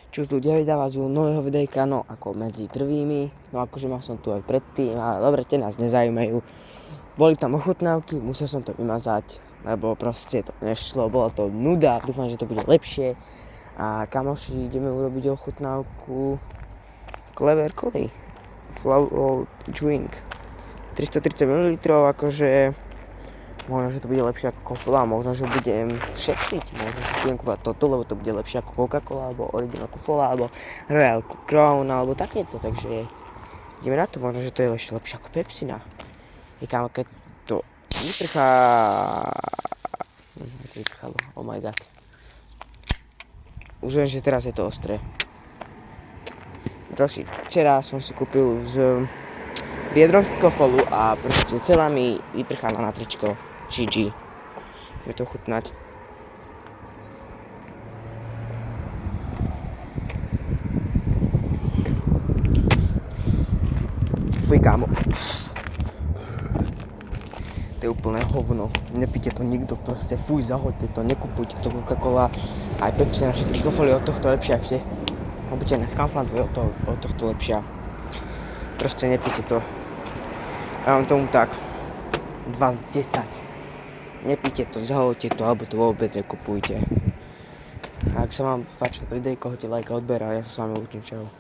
čo ľudia vydávajú nového videjka, no ako medzi prvými, no akože mal som tu aj predtým, ale dobre, tie nás nezaujímajú. Boli tam ochutnávky, musel som to vymazať, lebo proste to nešlo, bola to nuda, dúfam, že to bude lepšie. A kamoši, ideme urobiť ochutnávku Clever Coffee Flow Drink 330 ml, akože možno, že to bude lepšie ako Coca-Cola, možno, že budem šetriť, možno, že budem kúpať toto, lebo to bude lepšie ako Coca-Cola, alebo Original Coca-Cola, alebo Royal Crown, alebo takéto, takže ideme na to, možno, že to je ešte lepšie ako Pepsina. Kámo, keď to vyprchá... Vyprchalo, oh my god. Už viem, že teraz je to ostré. Včera som si kúpil z Biedronky kofolu a proste celá mi vyprchala na tričko. GG. Ideme to chutnať. Fuj, kámo. To je úplné hovno. Nepíte to nikto, proste fuj, zahoďte to, nekupujte to Coca-Cola. Aj Pepsi, naše tri kofoly od tohto lepšia ešte. Obyčajné z Kauflandu je od tohto lepšia. Proste nepíte to. Ja mám tomu tak 2 z 10. Nepíte to, zahoďte to, alebo to vôbec nekupujte. A ak sa vám páči toto videjko, hoďte like a odber a ja sa s vami učím, čau.